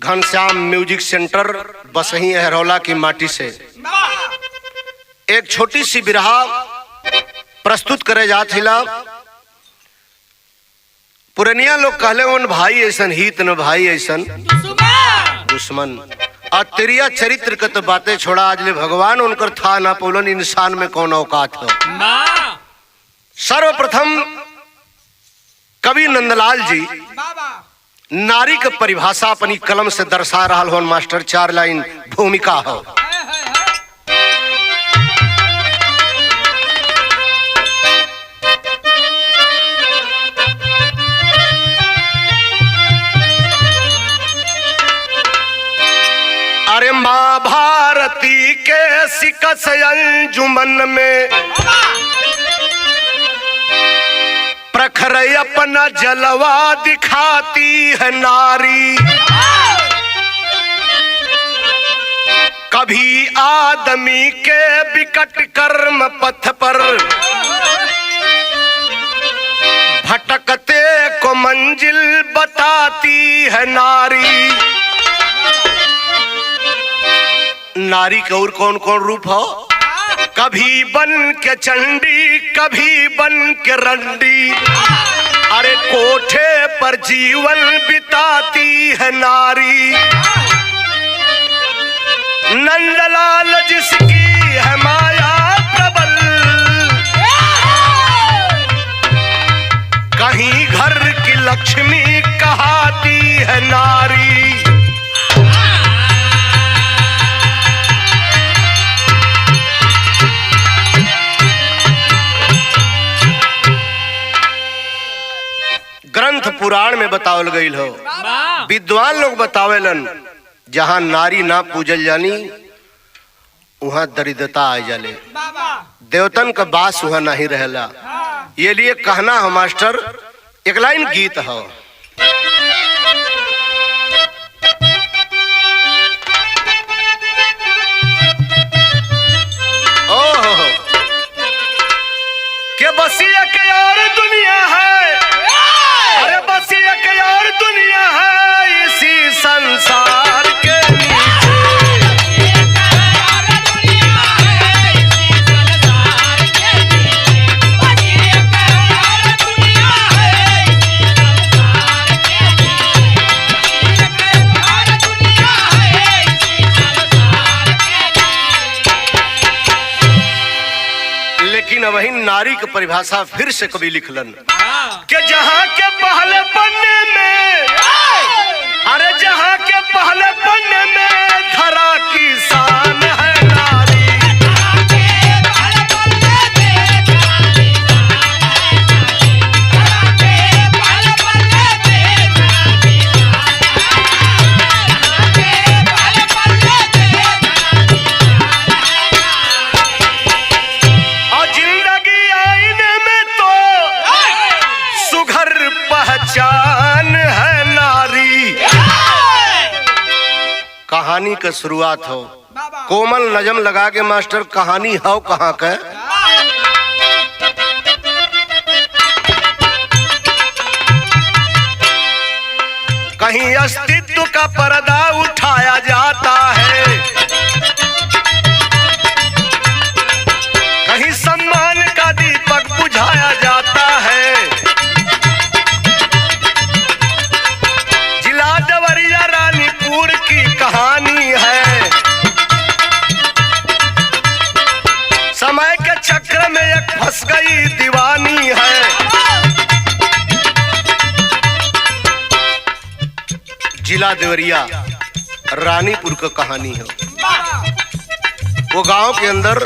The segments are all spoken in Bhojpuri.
घनश्याम म्यूजिक सेंटर बसही अहरौला की माटी से एक छोटी सी बिरहा प्रस्तुत करे जात हिला। पुरनिया लोग कहले उन भाई ऐसन हित न भाई ऐसन दुश्मन। और तेरिया चरित्र के तो बातें छोड़ा, आज ले भगवान उनकर था ना पोलन इंसान में कौन औकात हो। सर्वप्रथम कवि नंदलाल जी नारी के परिभाषा अपनी कलम से दर्शा रहा हो। मास्टर 4 लाइन भूमिका हो। अरे माँ भारती के सिकस अंजुमन में प्रखर अपना जलवा दिखाती है नारी। कभी आदमी के विकट कर्म पथ पर भटकते को मंजिल बताती है नारी। नारी के और कौन कौन रूप हो? कभी बन के चंडी, कभी बन के रंडी, अरे कोठे पर जीवन बिताती है नारी। नंदलाल जिसकी है माया प्रबल, कहीं घर की लक्ष्मी कहाती है नारी। ग्रंथ पुराण में बतावल गईल हो। विद्वान लोग बतावेलन जहां नारी ना पूजल जानी वहां दरिद्रता आ जाले, देवतन का बास वहां नहीं रहला। ये लिए कहना हो मास्टर, एक लाइन गीत हो। ओहो के बसिया के और दुनिया है, अरे बस एक और दुनिया है इसी संसार के लेकिन वही नारी की परिभाषा फिर से कवि लिखलन कि जहां के पहले पन्ने में, अरे जहां के पहले पन्ने में धरा की शान है नारी। और जिंदगी आईने में तो सुघर पहचान है नारी। कहानी का शुरुआत हो, कोमल नजम लगा के मास्टर कहानी हो कहाँ का। कहीं अस्तित्व का पर्दा उठाया जाता है, कहीं सम्मान का दीपक बुझाया जाता है। जिला देवरिया रानीपुर की कहानी है, समय के चक्र में एक फंस गई दीवानी है। जिला देवरिया रानीपुर का कहानी है। वो गांव के अंदर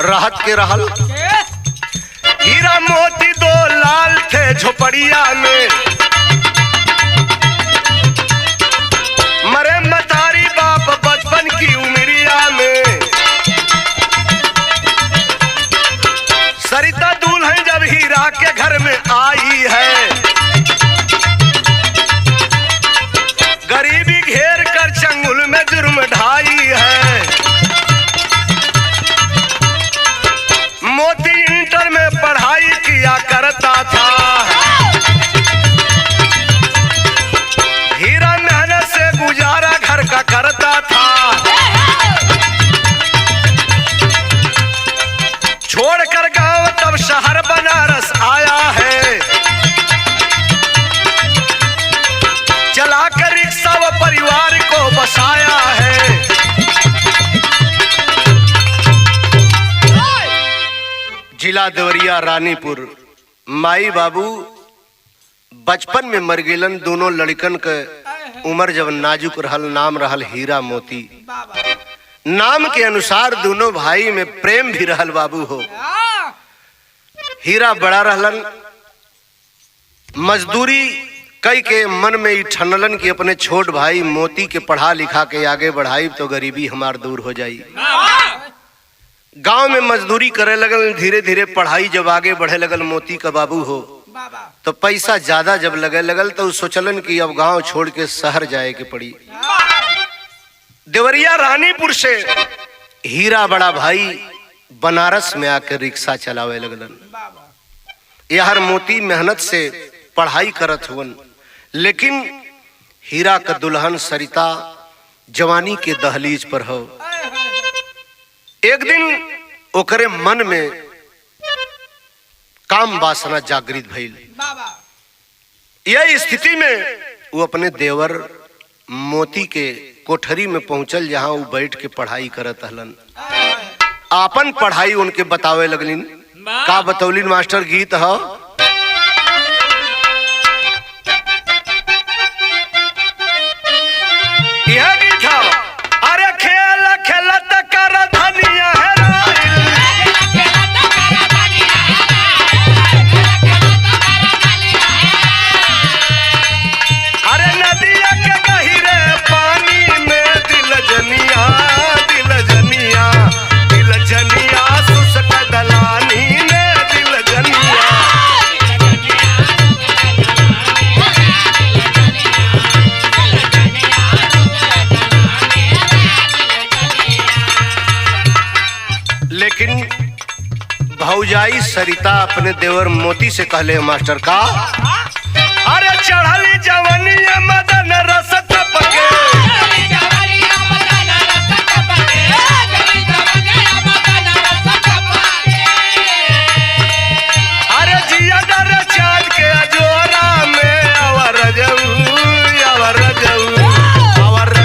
राहत के रहल, हीरा मोती 2 लाल थे झोपड़िया में। मरे मतारी बाप बचपन की उमरिया में। सरिता दुल्हन जब हीरा के घर में आई है, गरीबी घेर कर चंगुल में जुर्म ढाई है। मोती इंटर में पढ़ाई किया करता था, जिला देवरिया रानीपुर। माई बाबू बचपन में मर गेलन। दोनों लड़कन के उम्र जब नाजुक रहल, नाम रहल हीरा मोती। नाम के अनुसार दोनों भाई में प्रेम भी रहल बाबू हो। हीरा बड़ा रहलन, मजदूरी कई के मन में ठनलन कि अपने छोट भाई मोती के पढ़ा लिखा के आगे बढ़ाई तो गरीबी हमार दूर हो जाई। गांव में मजदूरी करे लगल। धीरे धीरे पढ़ाई जब आगे बढ़े लगल मोती का बाबू हो तो पैसा ज्यादा जब लगे लगल तो सोचलन कि अब गांव छोड़ के शहर जाए के पड़ी। देवरिया रानीपुर से हीरा बड़ा भाई बनारस में आकर रिक्शा चलावे लगलन। यार मोती मेहनत से पढ़ाई करत हुवन, लेकिन हीरा का दुल्हन सरिता जवानी के दहलीज पर हो। एक दिन ओकरे मन में काम वासना जागृत भइल। यह स्थिति में वो अपने देवर मोती के कोठरी में पहुंचल, जहां वो बैठ के पढ़ाई करत हलन। आपन पढ़ाई उनके बतावे लगलिन। का बतौलिन मास्टर? गीत हो यह गीत हो। अरे खेल खेलत कर धनिया है भौजाई सरिता अपने देवर मोती से कहले मास्टर का, अरे चढ़ली जवानी मदन रस टपके, अरे जिया डर चाँद के अजोरा में अवर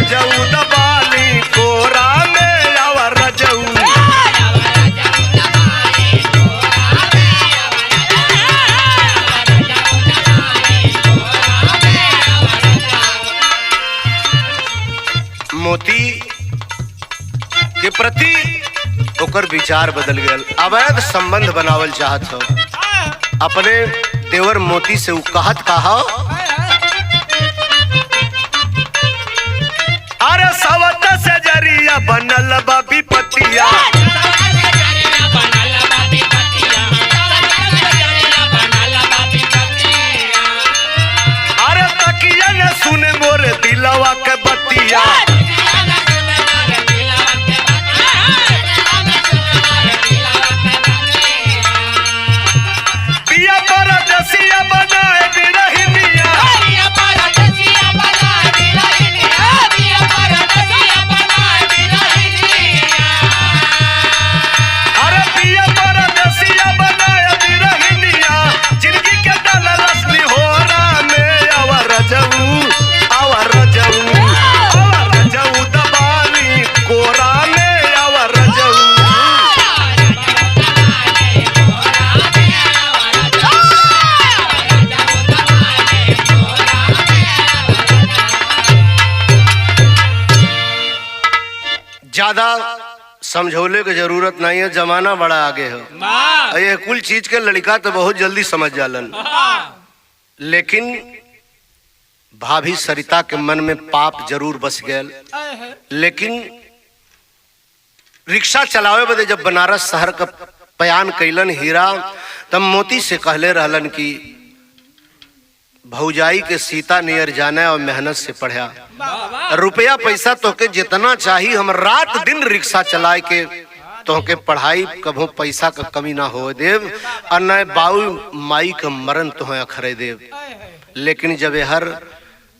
जऊ दबाली कोरा में अवर जऊ। मोती के प्रति ओकर विचार बदल गया। अवैध संबंध बनावल चाहत हो। अपने देवर मोती से उ कहत कहा, अरे सवत से जरिया बनल बा विपतिया, अरे तकिया न सुने मोर दिलवा के बतिया, ज्यादा समझौले की जरूरत नहीं है। जमाना बड़ा आगे है। ये कुल चीज के लड़का तो बहुत जल्दी समझ जालन, लेकिन भाभी सरिता के मन में पाप जरूर बस गया। लेकिन रिक्शा चलावे बदे जब बनारस शहर का बयान कैलन हीरा, तब मोती से कहले रहलन कि भौजाई के सीता नियर जाने और मेहनत से पढ़ा। रुपया पैसा तोके जितना चाहिए, हम रात दिन रिक्शा चलाए के तोके पढ़ाई, कभो पैसा का कमी ना हो देव, और न बाऊ माई का मरण तो अखरे देव। लेकिन जब हर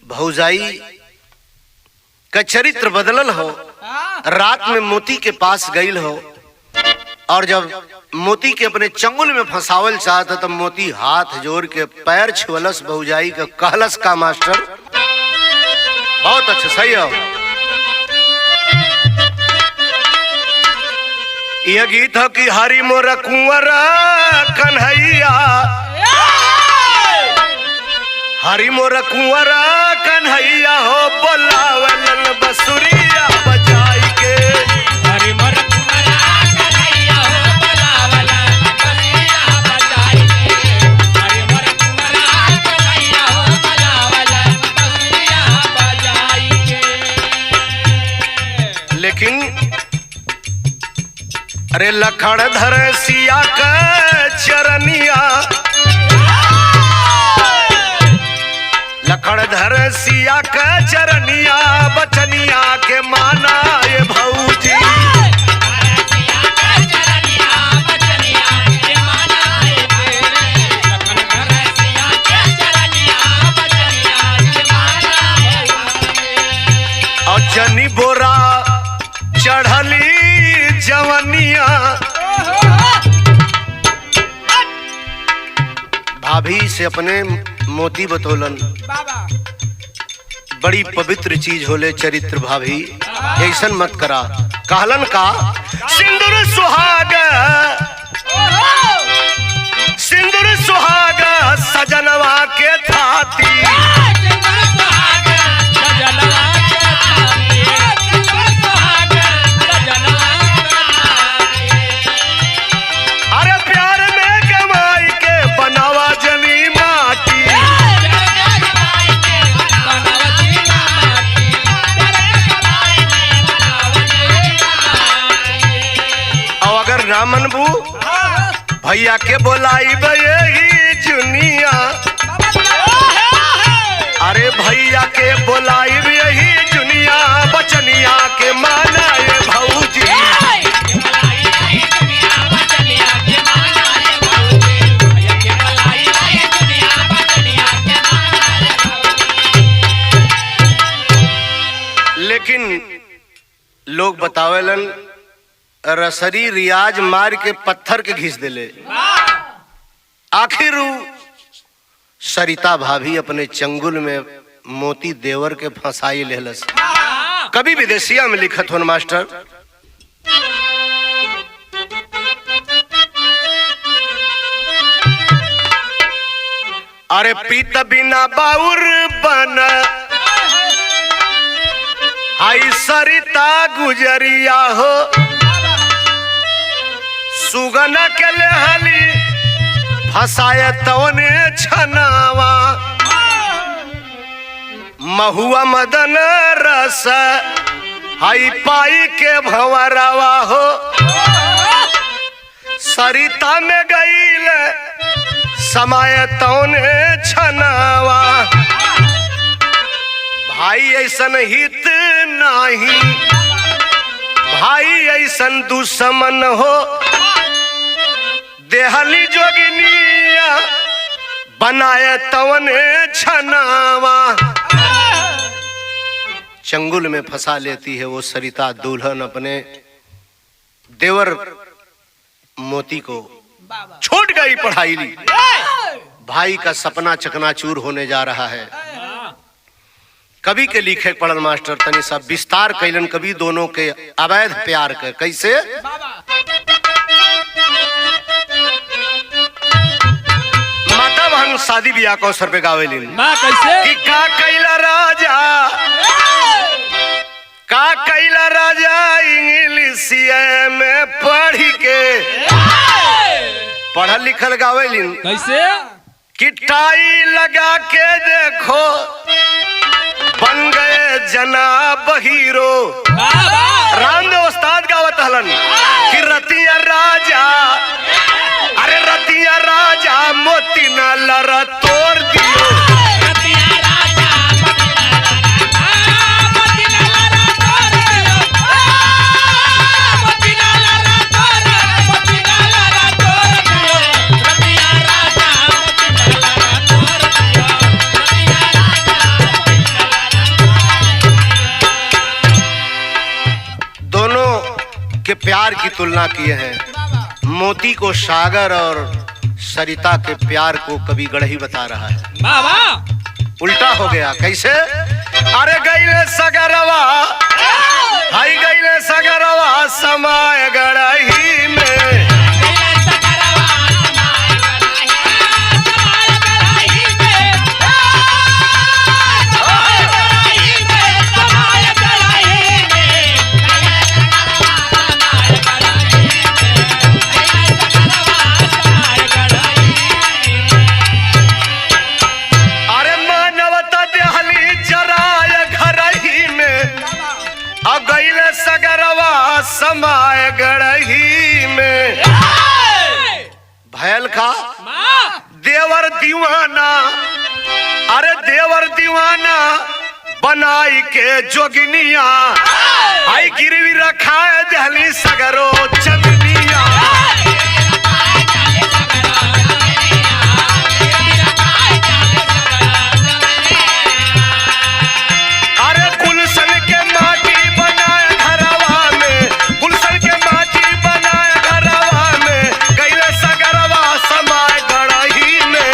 भौजाई का चरित्र बदलल हो, रात में मोती के पास गईल हो, और जब मोती के अपने चंगुल में फंसावल चाहता तब मोती हाथ जोड़ के पैर छुअलस भौजाई का, कहलस का मास्टर? बहुत अच्छा, सही हो। यह गीत हो कि हरि मोर कुंवर कन्हैया, हरि मोर कुंवर कन्हैया हो बोलावलन बसुरिया बजाई के। हरि मोर कुंवर कन्हैया हो बोलावलन बसुरिया बजाई के। हरि मोर कुंवर कन्हैया हो बोलावलन बसुरिया बजाई के। लेकिन अरे लखनधर सिया का चरनिया, लखनधर सिया का चरनिया बचनिया के माना ये भौजी। और जनी बोरा चढ़ली जवनिया, भाभी से अपने मोती बतौलन बड़ी पवित्र चीज होले चरित्र भाभी, ऐसन मत करा। कहलन का सिंदूर सुहाग, सिंदूर सुहाग सजनवा के थाती। अरे प्यार में कमाई के बनावा जनी माटी। और अगर रामन बू भैया के बोलाई यही जुनिया, अरे भैया के बोलाई यही जुनिया बचनिया के माना ये भौजी। लेकिन लोग बतावेलन रसरी रियाज मार के पत्थर के घिस देले। आखिर सरिता भाभी अपने चंगुल में मोती देवर के फंसाई लेहलस। कभी विदेशिया में लिखत होन मास्टर, अरे पीत बिना बाउर बन आई सरिता गुजरिया हो, सुगन के लेहली फसाए तवने छनावा। महुआ मदन रस हाई पाई के भंवरवा हो, सरिता में गईल समाय तवने छनावा। भाई ऐसन हित नाही, भाई ऐसन दुश्मन हो, देहली जोगिनिया बनाए तवने छनावा। चंगुल में फंसा लेती है वो सरिता दुल्हन अपने देवर मोती को। छूट गई पढ़ाई ली, भाई का सपना चकनाचूर होने जा रहा है। कवि के लिखे पढ़ल मास्टर तनी सब विस्तार कैलन कवि दोनों के अवैध प्यार के। कैसे माता बहन शादी ब्याह को अवसर पे गावेलिन कैसे कि का कैला राजा, का कैला राजा इंग्लिशिया में पढ़ के। पढ़ल लिखल गावेलिन कैसे कि टाई लगा के देखो बन गए जनाब हीरो। रामदेव उस्ताद गावत हलन कि रतिया राजा, अरे रतिया राजा मोती न लरा तोड़ दियो। के प्यार की तुलना किए हैं। मोती को सागर और सरिता के प्यार को कवि गढ़ही बता रहा है। उल्टा हो गया। कैसे? अरे गईले सगरवा, हाई गईले सगरवा समाय गढ़ही समाय गढ़ही में। भयल का देवर दीवाना, अरे देवर दीवाना बनाई के जोगिनिया, आई गिरवी रखा है दहली सगरो चंदनिया। अरे गुलशन के माटी बनाए घरवा में, गुलशन के माटी बनाए घरवा में, गैले सगरवा समाय गढ़ही में।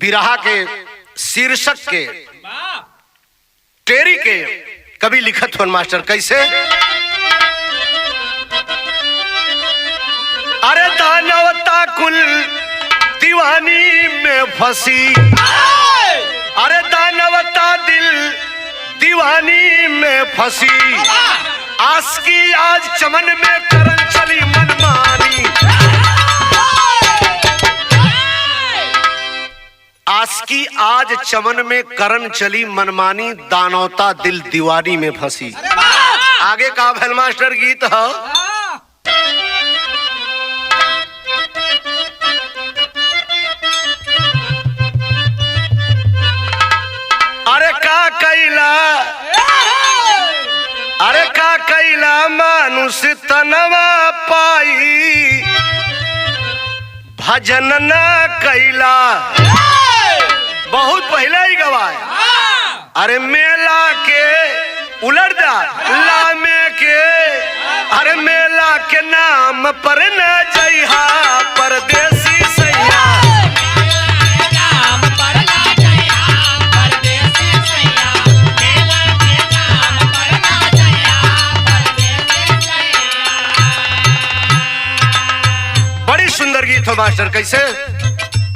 बिरहा के शीर्षक के टेरी के कवि लिखत हो मास्टर कैसे। अरे दानवता कुल दीवानी में फंसी, अरे दानवता दिल दीवानी में फंसी, आस की आज चमन में करन चली मनमानी। आस की आज चमन में करन चली मनमानी, दानवता दिल दीवानी में फंसी। आगे का भैल मास्टर गीत है। अरे का कैला, अरे का कैला मानुष तनवा पाई, भजन न कैला। बहुत पहले ही गवाए। अरे मेला के उलट जा लामे के, अरे मेला के नाम पर न जइहा परदेसी सैया। बड़ी सुंदर गीत हो मास्टर कैसे।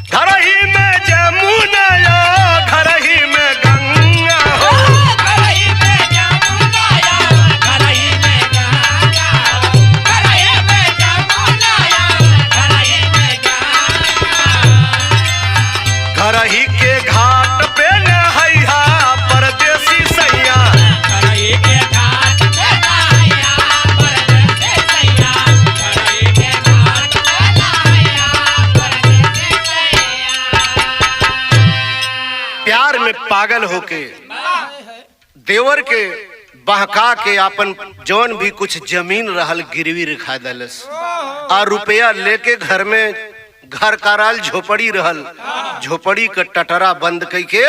घर ही में जमुना यो, घर ही में गंगा हो, घर ही में जमुना यो, घर ही में गंगा हो, घर ही में जमुना यो, घर ही में गंगा। घर ही के घाट पे नहैया परदेसी सैया, घर ही के घाट पे नहैया परदेसी सैया, घर ही के घाट पे नहैया परदेसी सैया। प्यार में पागल होके देवर के बहका के अपन जौन भी कुछ जमीन रहल गिरवी रखा दलस, और रुपया लेके घर में घर कराल झोपड़ी रहल, झोपड़ी के टटरा बंद करके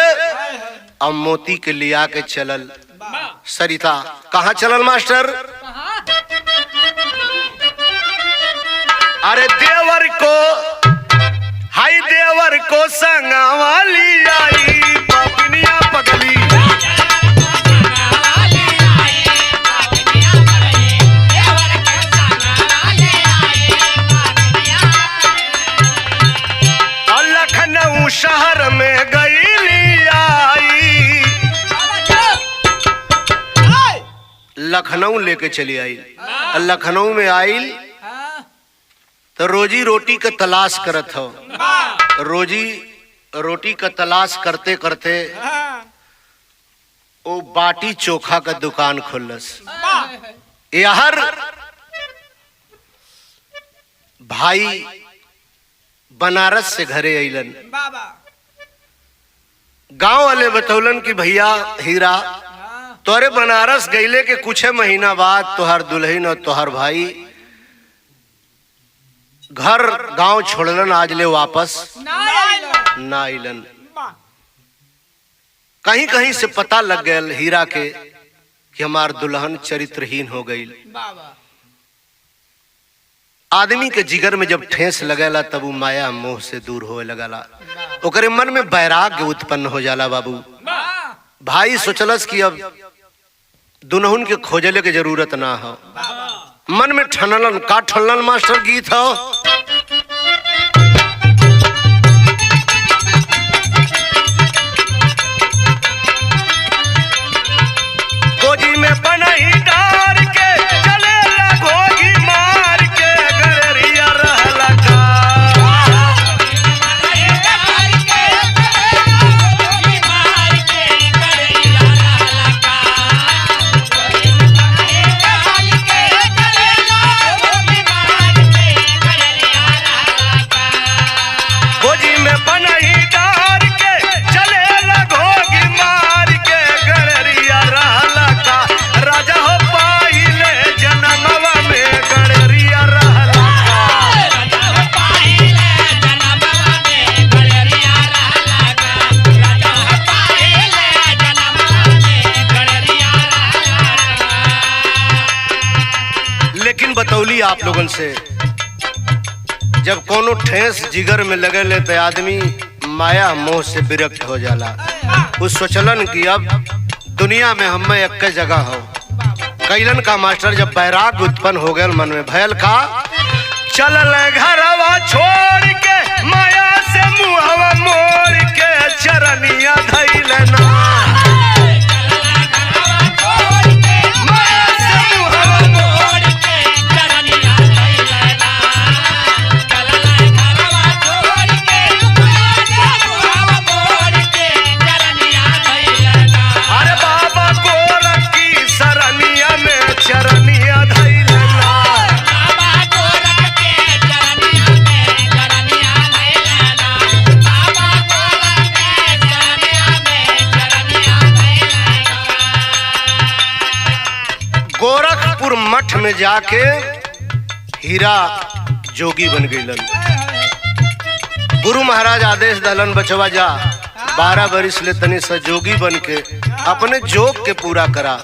अब मोती के लिया के चलल। सरिता कहाँ चलल मास्टर। अरे देवर को, हाय देवर को संगवाली आई पपनिया पगली। लखनऊ शहर में गईली आई, लखनऊ लेके चली आई। लखनऊ में आई तो रोजी रोटी का तलाश करत हो। रोजी रोटी का तलाश करते करते वो बाटी चोखा का दुकान खोलस। यार भाई बनारस से घरे अइलन। गांव वाले बतौलन कि भैया हीरा तोरे बनारस गईले के कुछ महीना बाद तोहर दुल्हन और तोहर भाई घर गांव छोड़लन, आज ले वापस ना आइलन। कहीं कहीं से पता लग गया हीरा के कि हमार दुल्हन चरित्रहीन हो गई। आदमी के जिगर में जब ठेस लगेला तब वो माया मोह से दूर होए लगला, ओकरे मन में वैराग्य उत्पन्न हो जाला। बाबू भाई सोचलस कि अब दुल्हन के खोजले के जरूरत ना हो, मन में ठनलन का ठनलन मास्टर गीत हो। बतौली आप लोगन से, जब कोनो ठेस जिगर में लगे ले तो आदमी माया मोह से विरक्त हो जाला। उस सोचलन कि अब दुनिया में हम एक जगह हो। कैलन का मास्टर जब बैराग उत्पन्न हो गया मन में, भयल का चलल घरवा छोड़ के माया से मुहवा मोड़ के चरनिया धैलना। गोरखपुर मठ में जाके हीरा जोगी बन गईलन। गुरु महाराज आदेश दलन बचवा जा 12 बरिस ले तनी सा जोगी बन के अपने जोग के पूरा करा।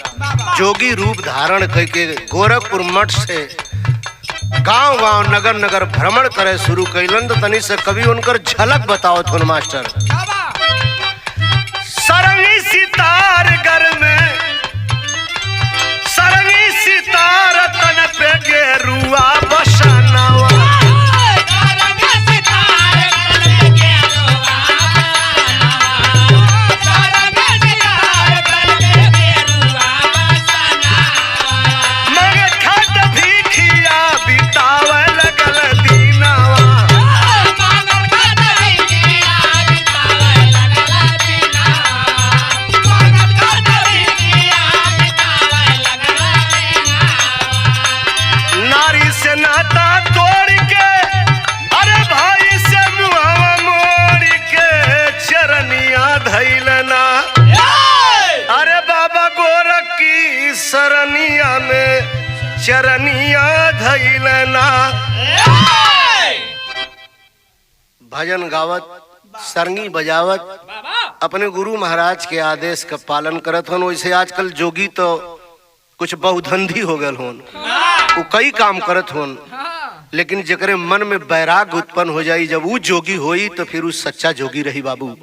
जोगी रूप धारण करके गोरखपुर मठ से गांव गांव नगर नगर भ्रमण करे शुरू कैलन। तो तनी से कभी उनकर झलक बताओ थोन मास्टर। सरंगी सितार घर में सरंगी सितार तन पे गेरुआ बसनवा। सरनिया में चरनिया धैलना। भजन गावत सरंगी बजावत अपने गुरु महाराज के आदेश का पालन करत होन। वैसे आजकल जोगी तो कुछ बहुधंधी हो गए होन, वो कई काम करत होन, लेकिन जकरे मन में बैराग उत्पन्न हो जाई, जब वो जोगी होई तो फिर उस सच्चा जोगी रही बाबू।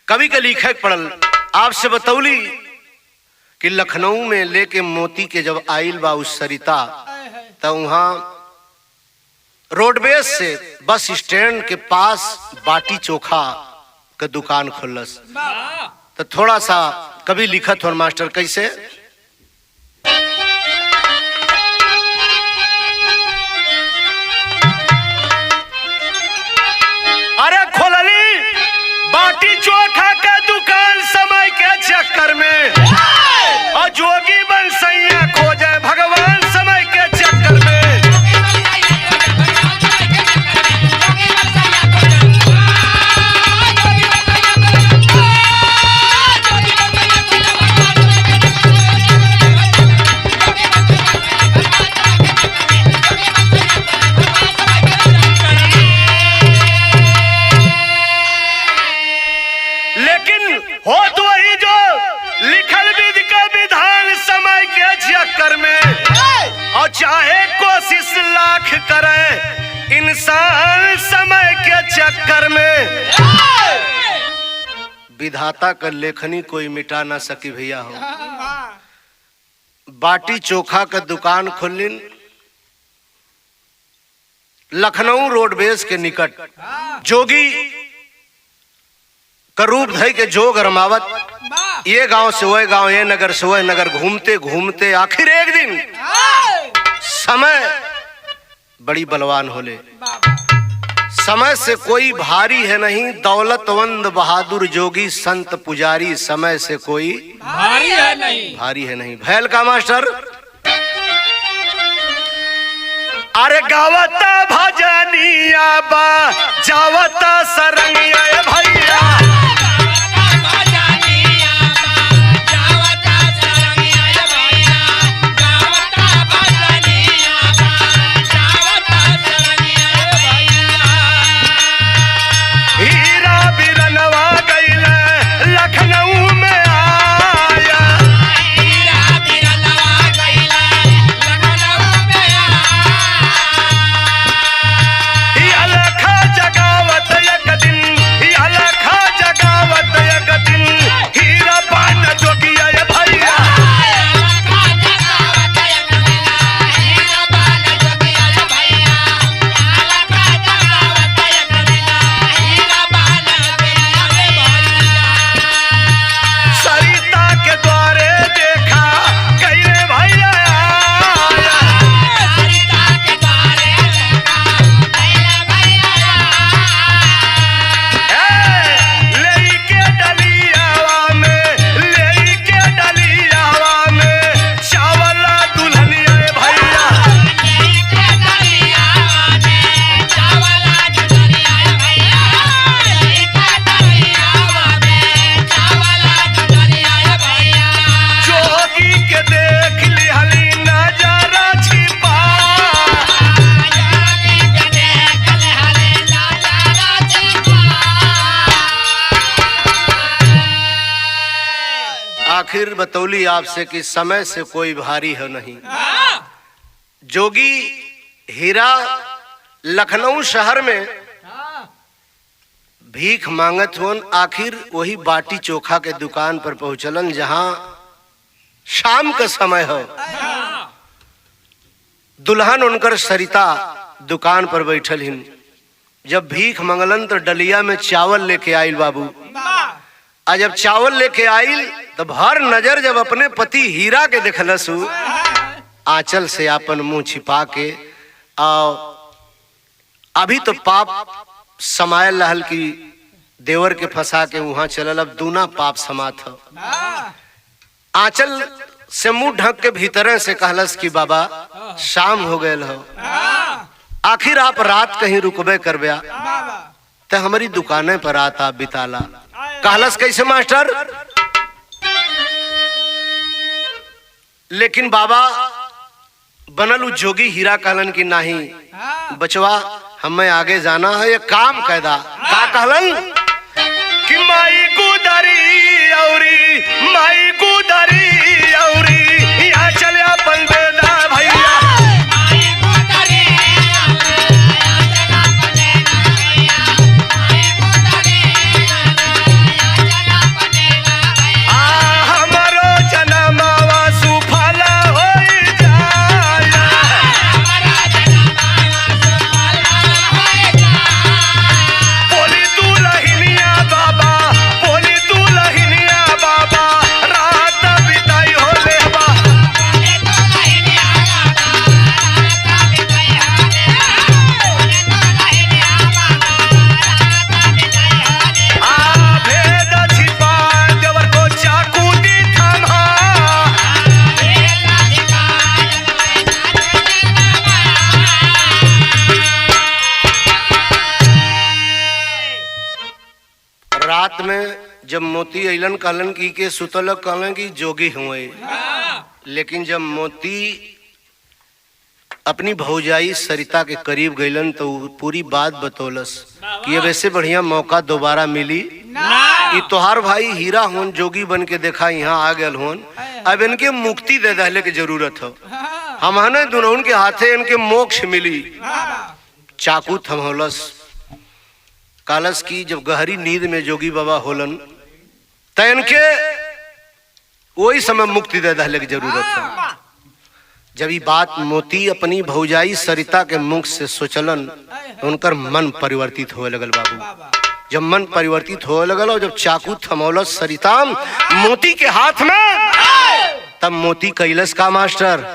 कवि के लिखे पड़ल आपसे बतौली कि लखनऊ में लेके मोती के जब आइल बा उस सरिता, तो वहां रोडवेज से बस स्टैंड के पास बाटी चोखा का दुकान खुलस। तो थोड़ा सा कभी लिखत हो मास्टर कैसे। अरे खोलली बाटी चोखा का दुकान समय के चक्कर में, और जोगी बन सैया खोजे भगवान समय के चक्कर में। लेकिन हो तो वही जो लिखल विधि का विधान समय के चक्कर में, और चाहे कोशिश लाख करे इंसान समय के चक्कर में। विधाता का लेखनी कोई मिटा ना सकी भैया हो। बाटी चोखा का दुकान खुलिन लखनऊ रोडवेज के निकट। जोगी का रूप धई के जोग रमावत, ये गांव से वह गांव, ये नगर से वह नगर घूमते घूमते आखिर एक दिन समय बड़ी बलवान होले। समय से कोई भारी है नहीं, दौलतवंद बहादुर जोगी संत पुजारी, समय से कोई भारी है नहीं। भैल का मास्टर अरे गावता भजनिया बा जावता सरंगिया भैया। आखिर बतौली आपसे कि समय से कोई भारी है नहीं। जोगी हीरा लखनऊ शहर में भीख मांगत होन, आखिर वही बाटी चोखा के दुकान पर पहुंचलन जहां शाम का समय हो। दुल्हन उनकर सरिता दुकान पर बैठल हिन। जब भीख मंगलन तो डलिया में चावल लेके आइल बाबू। आ जब चावल लेके आइल तब हर नजर जब अपने पति हीरा के देखलस, आंचल से अपन मुंह छिपा के अभी तो पाप समायल रहल की देवर के फंसा के वहां चलल, अब दूना पाप समात हो। आंचल से मुंह ढक के भीतर से कहलस कि बाबा शाम हो गए हो, आखिर आप रात कहीं रुकबे करबे तो हमारी दुकानें पर रात आप बिताला। कहलस कैसे मास्टर? लेकिन बाबा बनल जोगी हीरा कहलन कि नहीं बचवा, हमें आगे जाना है, ये काम कैदा। का कहलन कि माई गुदरी औरी माई गुदरी औरी यहाँ चले अपन बेदा भैया। रात में जब मोती अलन कहलन की के सुतल कहलन कि जोगी हुए। लेकिन जब मोती अपनी भौजाई सरिता के करीब गईलन तो पूरी बात बतौलस कि अब ऐसे बढ़िया मौका दोबारा मिली कि तोहार भाई हीरा होन जोगी बन के देखा यहाँ आ गए होन, अब इनके मुक्ति दे दहले की जरूरत हो। हमने दोनों के हाथे इनके मोक्ष मिली। चाकू थमौलस, कालस की जब गहरी नींद में जोगी बाबा होलन तो इनके वही समय मुक्ति दे दहले की जरूरत है। जब ये बात मोती अपनी भौजाई सरिता के मुख से सोचलन तो उनकर मन परिवर्तित होने लगल बाबू। जब मन परिवर्तित होने लगल और जब चाकू थमौलस सरिता मोती के हाथ में, तब मोती कैलस का मास्टर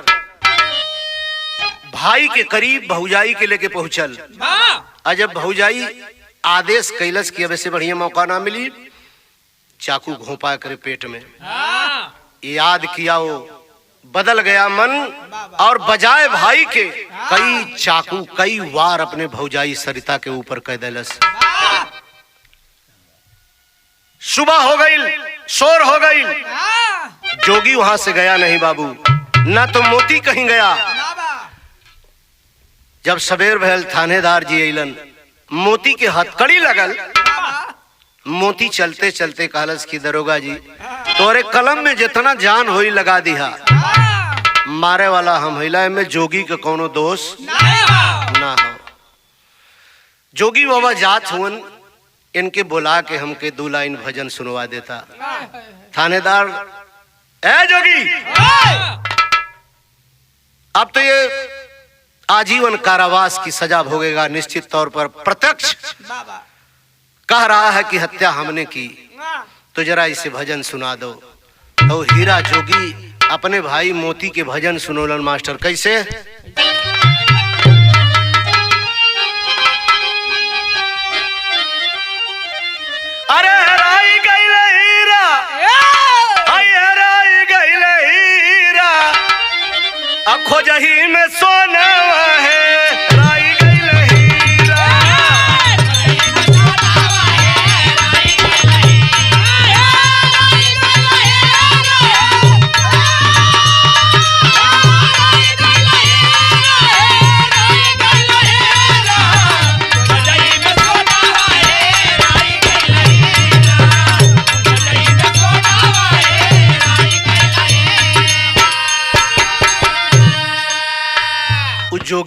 भाई के करीब भौजाई के लेके पहुंचल। और जब भौजाई आदेश कैलस कि अब ऐसे बढ़िया मौका ना मिली, चाकू घोंपा करे पेट में। याद किया वो बदल गया मन और बजाय भाई के कई चाकू कई वार अपने भौजाई सरिता के ऊपर कह देलस। सुबह हो गई, शोर हो गई, जोगी वहां से गया नहीं बाबू, ना तो मोती कहीं गया। जब सवेर भैल थानेदार जी अलन, मोती के हथकड़ी लगल। मोती चलते चलते कहलस की दरोगा जी तोरे कलम में जितना जान होई लगा दिया, मारे वाला हम हिला में जोगी के कोनो दोष ना हो। जोगी बाबा जात हुन, इनके बुला के हमके 2 लाइन भजन सुनवा देता। थानेदार ए जोगी, अब तो ये आजीवन कारावास की सजा भोगेगा निश्चित तौर पर। प्रत्यक्ष कह रहा है कि हत्या हमने की, तो जरा इसे भजन सुना दो। तो हीरा जोगी अपने भाई मोती के भजन सुनोलन मास्टर। कैसे? अरे हराई गइल हीरा, हराई गइल हीरा, अब खोजही में सोना है।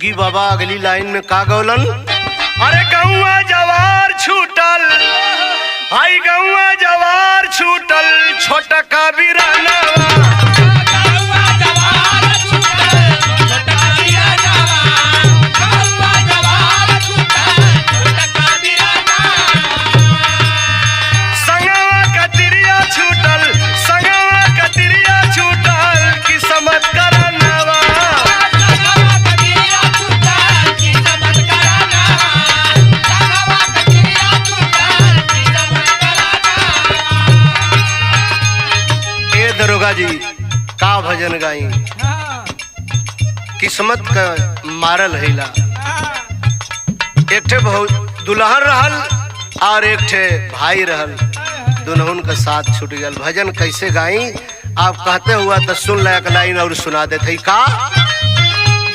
जोगी बाबा अगली लाइन में का गौलन, अरे गौवा जवार छूटल, हाय गौवा जवार छूटल, छोटा का बिरानवा। गौवा जवार छूटल, छोटा बिरानवा। गौवा जवार छूटल, छोटा बिरानवा। संगवा कतिरिया छूटल, संगवा कतिरिया छूटल, किस्मत करनवा। संगवा कतिरिया छूटल, किस्मत करनवा। संगवा कतिरिया छूटल, किस्मत करनवा। ए दरोगा जी का भजन गाई, किस्मत का मारल हैला। एक ठे दुल्हन रहल और एक ठे भाई रहल, दुल्हन का साथ छूट गया। भजन कैसे गाई आप कहते हुआ तो सुन लायक लाइन और सुना देते का,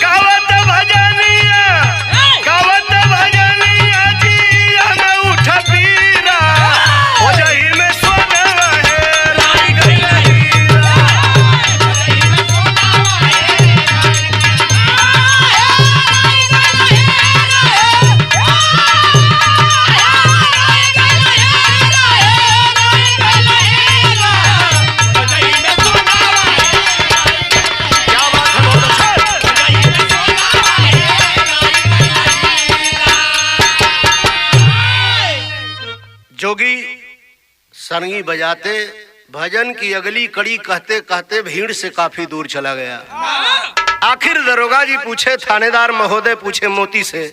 गावत भजनिया, गावत भजनिया जी हम उठ पीरा, हो जाई में सोना है राई गई हीरा। जोगी सरंगी बजाते भजन की अगली कड़ी कहते कहते भीड़ से काफी दूर चला गया। आखिर दरोगा जी पूछे, थानेदार महोदय पूछे मोती से,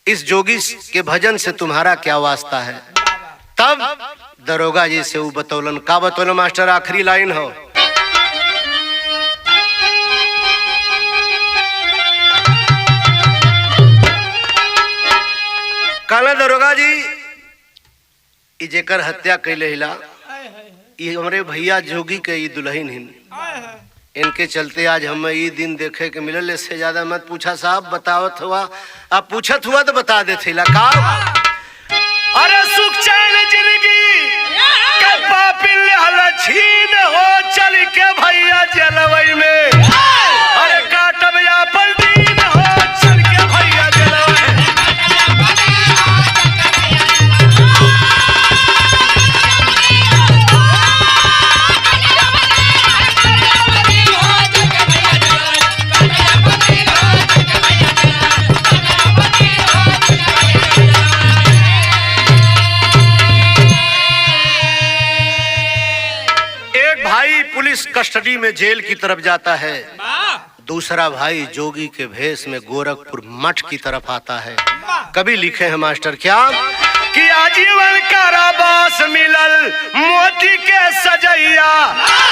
इस जोगी के भजन से तुम्हारा क्या वास्ता है? तब दरोगा जी से वो बतौलन का, बतौलन मास्टर आखिरी लाइन हो, कहला दरोगा जी ई जेकर हत्या कैले हिला ये हमारे भैया जोगी के ई दुल्हन हिन, इनके चलते आज हमें ये दिन देखे के मिलल। इससे ज्यादा मत पूछा साहब, बतावत हुआ आप पूछत हुआ तो बता देते का, अरे सुख चैन जिंदगी के पापिल हला छीन हो, चल के भैया जलवई में, अरे काटब या पलदीन हो, चल के भैया जलवई। पुलिस कस्टडी में जेल की तरफ जाता है, दूसरा भाई जोगी के भेष में गोरखपुर मठ की तरफ आता है। कभी लिखे हैं मास्टर क्या कि आजीवन कारावास मिलल मोती के सजैया,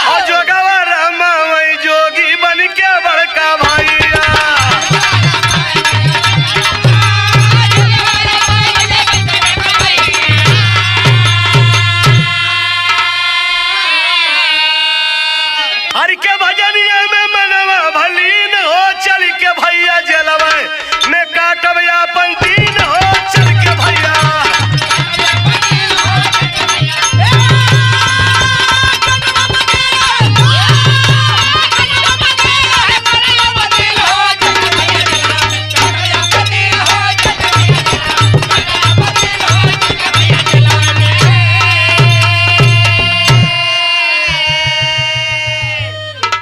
और जोगवा रमा वही जोगी बन के बड़का भैया। हर के भजनिया में मनवा भलीन हो, चल के भैया जलवे में काटब यापन दीन हो, चल के भैया।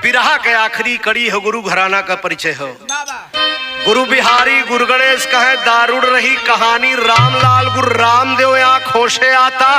बिरहा के आखिरी कड़ी हो गुरु घराना का परिचय हो। गुरु बिहारी गुरु गणेश कहे दारुड़ रही कहानी, रामलाल गुरु रामदेव आँख होशे आता।